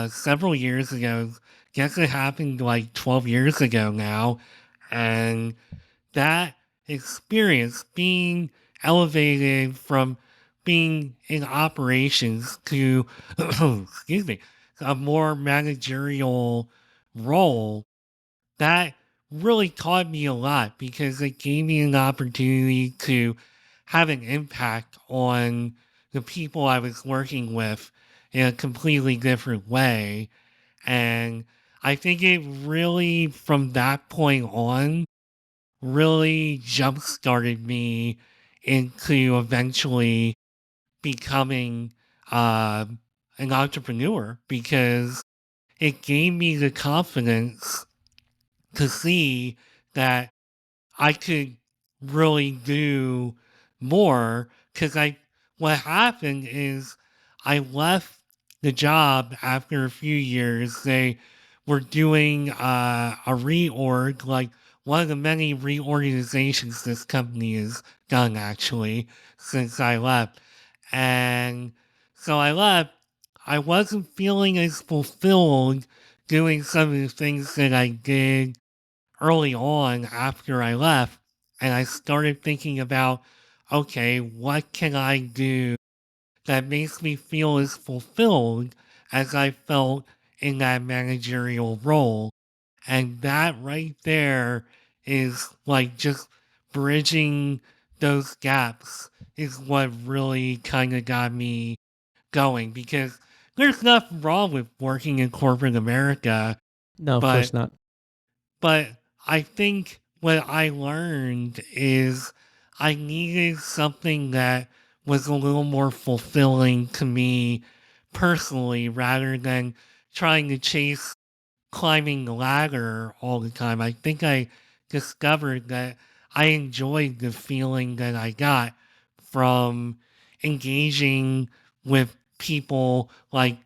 several years ago. Guess it happened like 12 years ago now. And that experience being elevated from being in operations to, excuse me, a more managerial role, that really taught me a lot because it gave me an opportunity to have an impact on the people I was working with in a completely different way. And I think it really, from that point on, really jump started me into eventually becoming an entrepreneur because it gave me the confidence to see that I could really do more because what happened is I left the job after a few years. They were doing a reorg, like one of the many reorganizations this company has done actually since I left. And so I left. I wasn't feeling as fulfilled doing some of the things that I did early on after I left, and I started thinking about, okay, what can I do that makes me feel as fulfilled as I felt in that managerial role? And that right there is like just bridging those gaps is what really kind of got me going because there's nothing wrong with working in corporate America, No, of but course not. but I think what I learned is I needed something that was a little more fulfilling to me personally rather than trying to chase climbing the ladder all the time. I think I discovered that I enjoyed the feeling that I got from engaging with people like,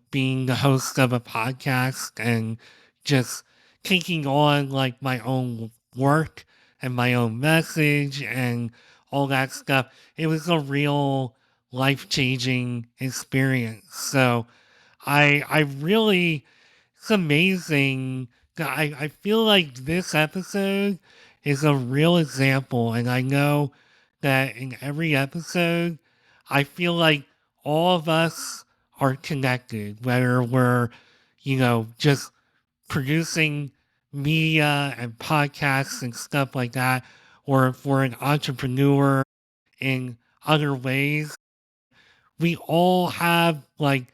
being the host of a podcast and just taking on like my own work and my own message and all that stuff. It was a real life changing experience. So I really it's amazing. I feel like this episode is a real example, and I know that in every episode, I feel like all of us are connected, whether we're, just producing media and podcasts and stuff like that, or if we're an entrepreneur in other ways we all have like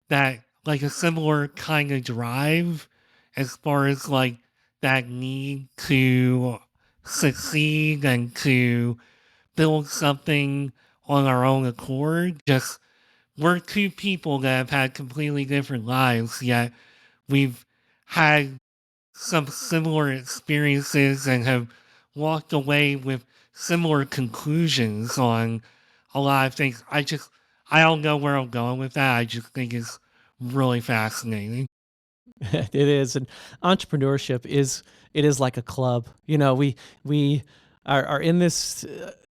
that like a similar kind of drive as far as like that need to succeed and to build something on our own accord. Just we're two people that have had completely different lives, yet we've had some similar experiences and have walked away with similar conclusions on a lot of things. I don't know where I'm going with that. I just think it's really fascinating. It is, and entrepreneurship is like a club. We are in this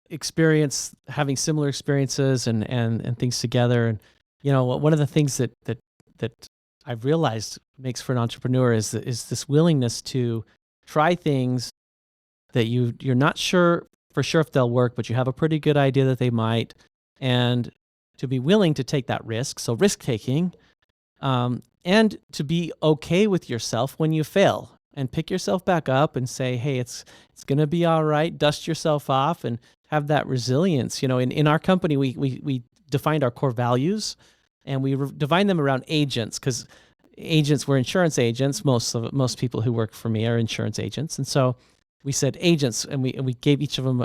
experience, having similar experiences and things together. And one of the things that I've realized makes for an entrepreneur is this willingness to try things that you're not sure for sure if they'll work, but you have a pretty good idea that they might, and to be willing to take that risk. So risk taking, and to be okay with yourself when you fail and pick yourself back up and say, hey, it's gonna be all right. Dust yourself off and have that resilience. In our company, we defined our core values, and we defined them around agents because agents were insurance agents. Most people who work for me are insurance agents, and so we said agents, and we gave each of them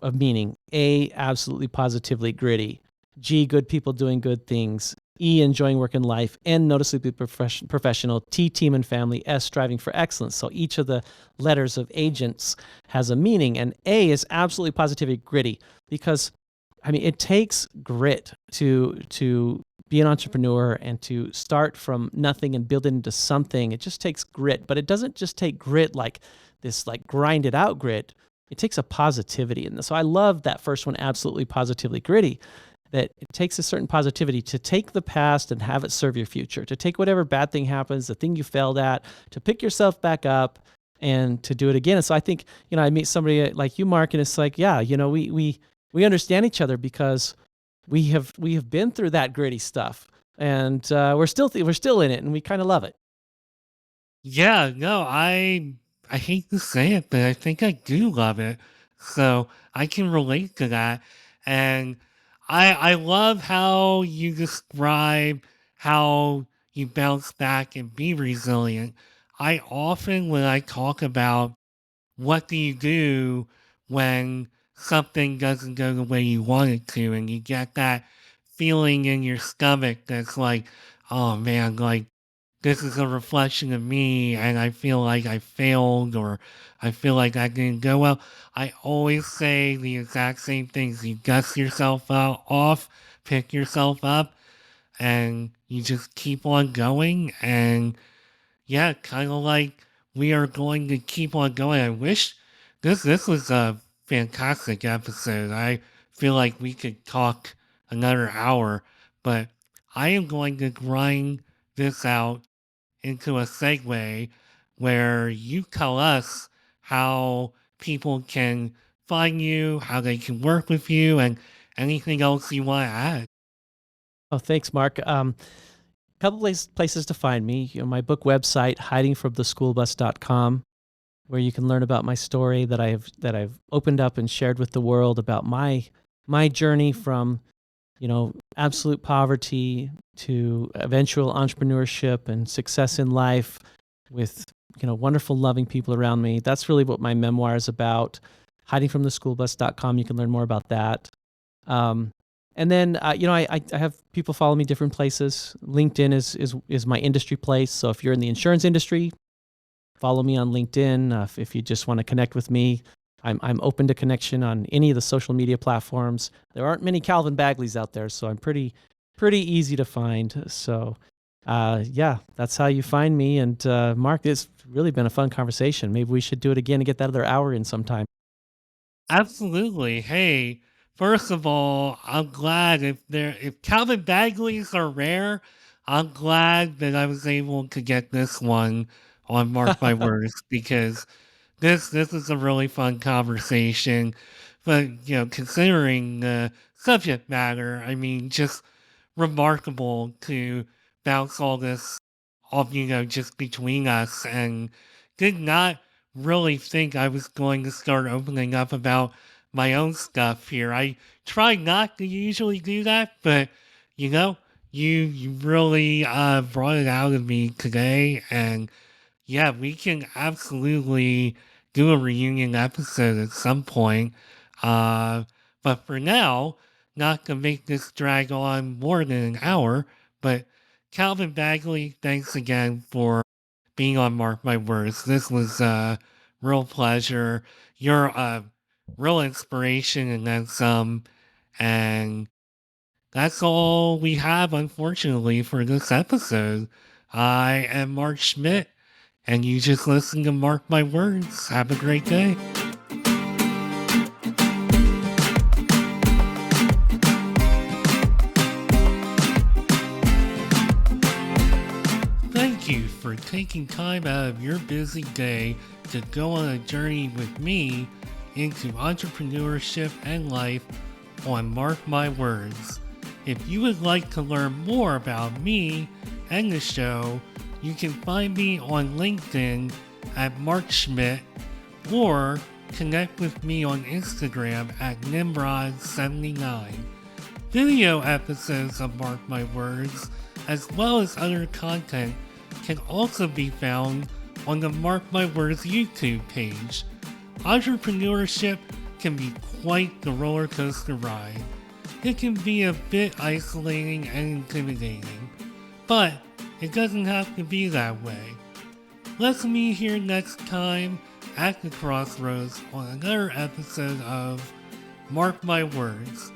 a meaning. A, absolutely positively gritty. G, good people doing good things. E, enjoying work and life. N, noticeably professional. T, team and family. S, striving for excellence. So each of the letters of agents has a meaning. And A is absolutely positively gritty because, it takes grit to be an entrepreneur and to start from nothing and build it into something. It just takes grit, but it doesn't just take grit like this, like grinded out grit. It takes a positivity in this. So I love that first one, absolutely positively gritty, that it takes a certain positivity to take the past and have it serve your future, to take whatever bad thing happens, the thing you failed at, to pick yourself back up and to do it again. And so I think, I meet somebody like you, Mark, and it's like, yeah, we understand each other because we have been through that gritty stuff, and we're still in it, and we kind of love it. Yeah, no, I hate to say it, but I think I do love it. So I can relate to that. And I love how you describe how you bounce back and be resilient. I often when I talk about what do you do when something doesn't go the way you want it to, and you get that feeling in your stomach that's like, oh man, like this is a reflection of me, and I feel like I failed, or I feel like I didn't go well. I always say the exact same things. You dust yourself off, pick yourself up, and you just keep on going. And yeah, kind of like we are going to keep on going. I wish this was a fantastic episode. I feel like we could talk another hour, but I am going to grind this out into a segue where you tell us how people can find you, how they can work with you, and anything else you want to add. Oh, thanks, Mark. Couple places to find me. My book website, hidingfromtheschoolbus.com, where you can learn about my story that I've opened up and shared with the world about my journey from absolute poverty to eventual entrepreneurship and success in life with wonderful loving people around me. That's really what my memoir is about. Hidingfromtheschoolbus.com, you can learn more about that. And then I have people follow me different places. LinkedIn is my industry place. So if you're in the insurance industry, follow me on LinkedIn. If you just want to connect with me, I'm open to connection on any of the social media platforms. There aren't many Calvin Bagleys out there, so I'm pretty easy to find. So yeah, that's how you find me. And Mark, it's really been a fun conversation. Maybe we should do it again and get that other hour in sometime. Absolutely. Hey, first of all, I'm glad if Calvin Bagleys are rare, I'm glad that I was able to get this one on Mark My Words because this is a really fun conversation. But considering the subject matter, I mean, just remarkable to bounce all this off, just between us, and did not really think I was going to start opening up about my own stuff here. I try not to usually do that, but you know, you really brought it out of me today, and yeah, we can absolutely do a reunion episode at some point. Uh, but for now, not to make this drag on more than an hour, but Calvin Bagley, thanks again for being on Mark My Words. This was a real pleasure. You're a real inspiration and then some. And that's all we have, unfortunately, for this episode. I am Mark Schmidt, and you just listen to Mark My Words. Have a great day. Thank you for taking time out of your busy day to go on a journey with me into entrepreneurship and life on Mark My Words. If you would like to learn more about me and the show, you can find me on LinkedIn at Mark Schmidt or connect with me on Instagram at Nimrod79. Video episodes of Mark My Words, as well as other content, can also be found on the Mark My Words YouTube page. Entrepreneurship can be quite the roller coaster ride. It can be a bit isolating and intimidating, but it doesn't have to be that way. Let's meet here next time at the crossroads on another episode of Mark My Words.